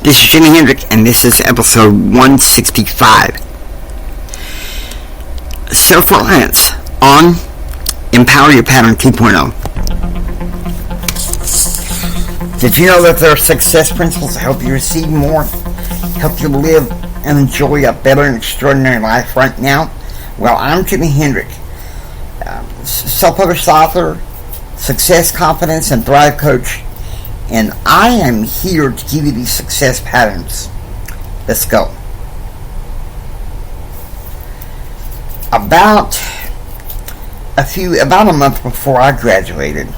This is JR Hendrick, and this is episode 165. Self-reliance on Empower Your Pattern 2.0. Did you know that there are success principles that help you receive more, help you live and enjoy a better and extraordinary life right now? Well, I'm JR Hendrick, self-published author, success, confidence, and thrive coach. And I am here to give you these success patterns. Let's go. About a month before I graduated,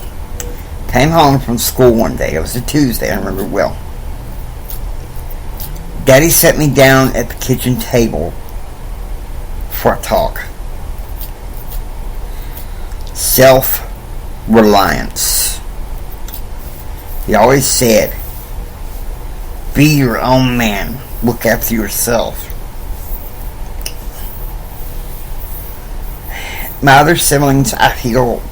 came home from school one day. It was a Tuesday, I remember well. Daddy sat me down at the kitchen table for a talk. Self-reliance. He always said, be your own man. Look after yourself. My other siblings, I feel,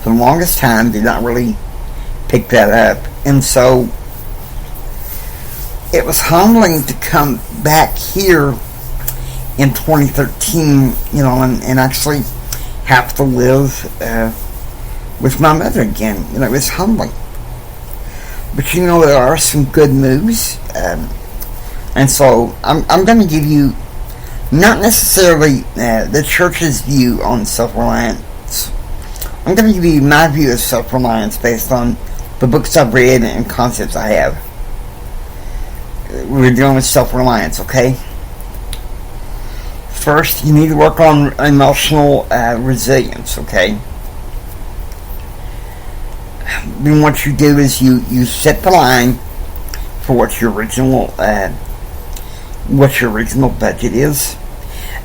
for the longest time, did not really pick that up. And so, it was humbling to come back here in 2013, and actually have to live with my mother again. It was humbling. But there are some good moves, and so I'm going to give you not necessarily the church's view on self-reliance. I'm going to give you my view of self-reliance based on the books I've read and concepts I have. We're dealing with self-reliance, okay? First, you need to work on emotional resilience, okay? Then what you do is you set the line for what your original budget is,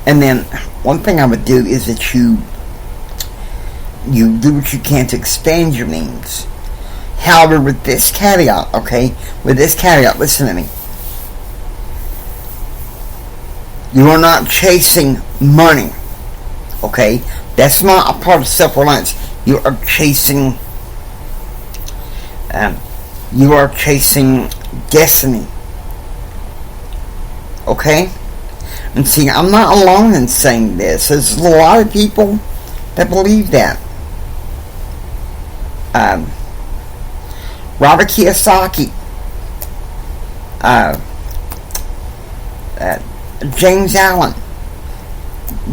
and then one thing I would do is that you do what you can to expand your means. However, with this caveat, listen to me. You are not chasing money, okay? That's not a part of self-reliance. You are chasing destiny. Okay? And see, I'm not alone in saying this. There's a lot of people that believe that. Robert Kiyosaki, James Allen,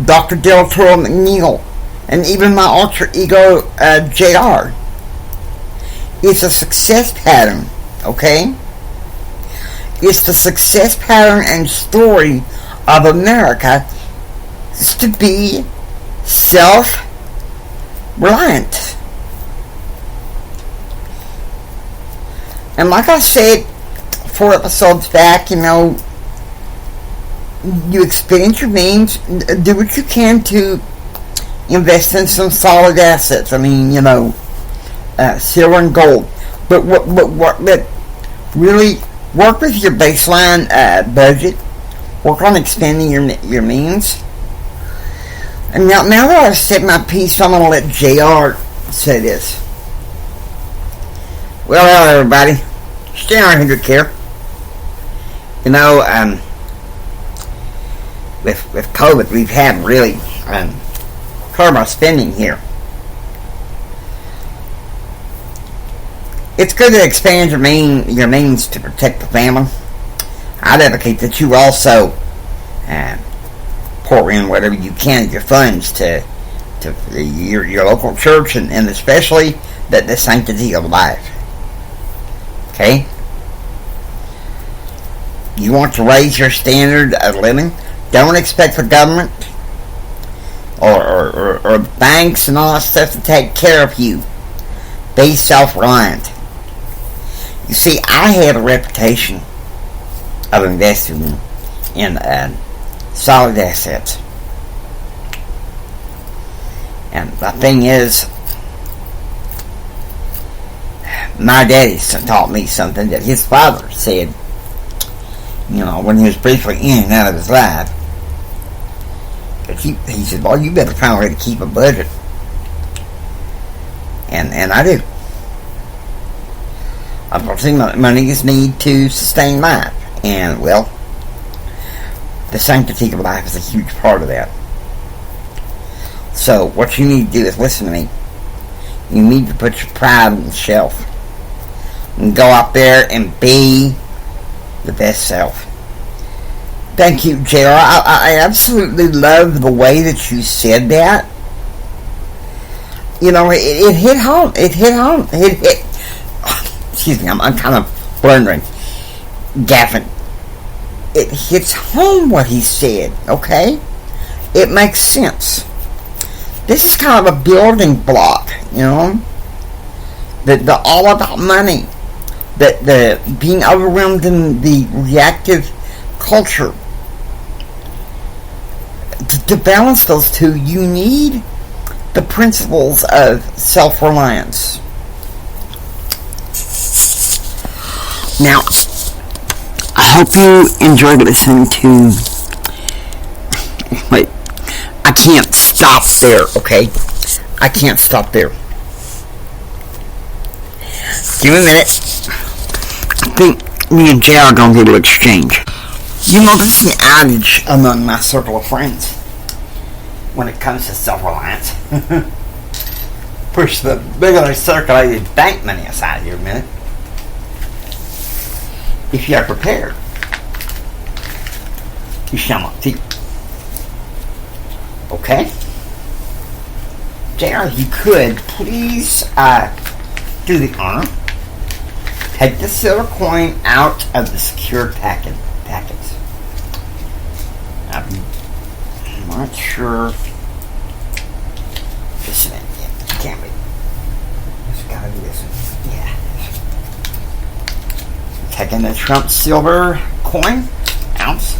Dr. Del Toro McNeil, and even my alter ego, JR. It's a success pattern, okay? It's the success pattern and story of America is to be self-reliant. And like I said 4 episodes back, you expand your means, do what you can to invest in some solid assets. Silver and gold, but really work with your baseline budget. Work on expanding your means. And now that I've said my piece, I'm going to let JR say this. Well, hello everybody, it's JR Hendrick here. With COVID, we've had really curb our spending here. It's good to expand your means to protect the family. I'd advocate that you also pour in whatever you can of your funds to your local church and especially the sanctity of life. Okay? You want to raise your standard of living? Don't expect the government or banks and all that stuff to take care of you. Be self-reliant. You see, I had a reputation of investing in solid assets. And the thing is, my daddy taught me something that his father said, when he was briefly in and out of his life. He said, well, you better find a way to keep a budget. And I do. Unfortunately, money is needed to sustain life. And, well, the sanctity of life is a huge part of that. So, what you need to do is listen to me. You need to put your pride on the shelf. And go out there and be the best self. Thank you, JR. I absolutely love the way that you said that. You know, it hit home. It hit home. Excuse me, I'm kind of blundering. Gaffin. It hits home what he said, okay? It makes sense. This is kind of a building block, you know? The all about money. The being overwhelmed in the reactive culture. To balance those two, you need the principles of self-reliance. Now, I hope you enjoyed listening to... Wait, I can't stop there, okay? I can't stop there. Give me a minute. I think me and JR are going to do a little exchange. You know, this is an adage among my circle of friends when it comes to self-reliance. Push the regular circulated bank money aside here a minute. If you are prepared, you shall not see. Okay? JR, you could please do the honor. Take the silver coin out of the secured packets. I'm not sure. Just a minute. Yeah, can't be. Just gotta do this one. Yeah. Taking the Trump silver coin ounce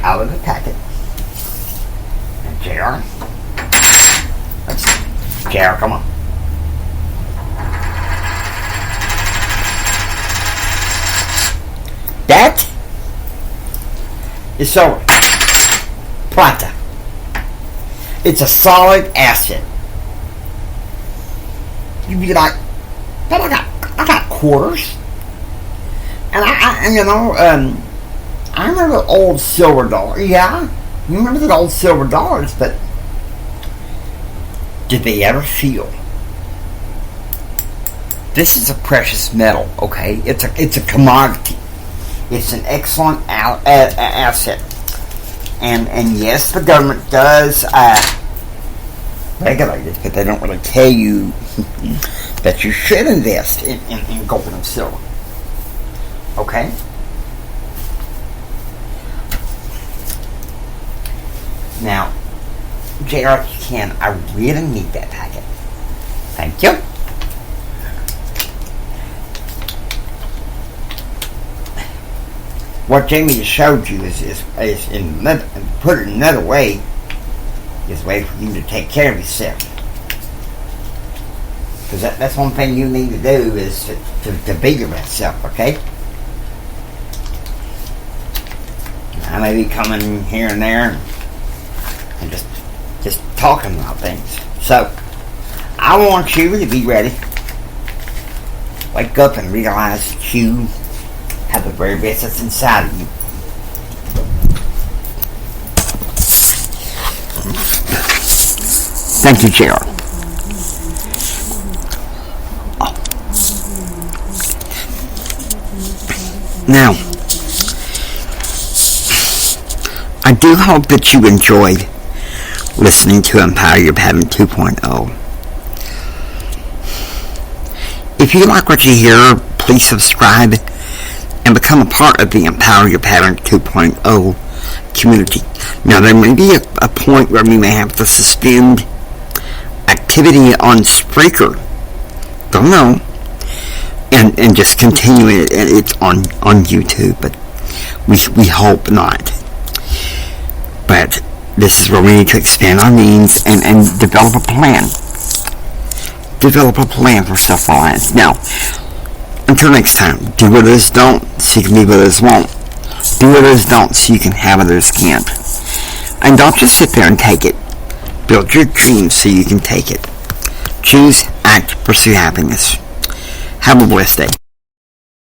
out of the packet. And JR. Let's see. JR, come on. That is silver. Plata. It's a solid asset. You'd be like, but I got quarters. And I remember the old silver dollar. Yeah, you remember the old silver dollars, but did they ever feel? This is a precious metal, okay? It's a commodity. It's an excellent asset. And yes, the government does regulate it, but they don't really tell you that you should invest in gold and silver. Okay? Now, JR, if you can, I really need that packet. Thank you. What Jamie just showed you is in another, put it another way, is a way for you to take care of yourself. Because that's one thing you need to do is to be your best self, okay? I may be coming here and there and just talking about things. So, I want you to be ready. Wake up and realize that you have the very best that's inside of you. Thank you, JR. Now, I do hope that you enjoyed listening to Empower Your Pattern 2.0. If you like what you hear, please subscribe and become a part of the Empower Your Pattern 2.0 community. Now, there may be a point where we may have to suspend activity on Spreaker. Don't know. And just continue it. It's on YouTube, but we hope not. But this is where we need to expand our means and develop a plan. Develop a plan for self-reliance. Now, until next time, do what others don't, so you can be what others won't. Do what others don't, so you can have what others can't. And don't just sit there and take it. Build your dreams so you can take it. Choose, act, pursue happiness. Have a blessed day.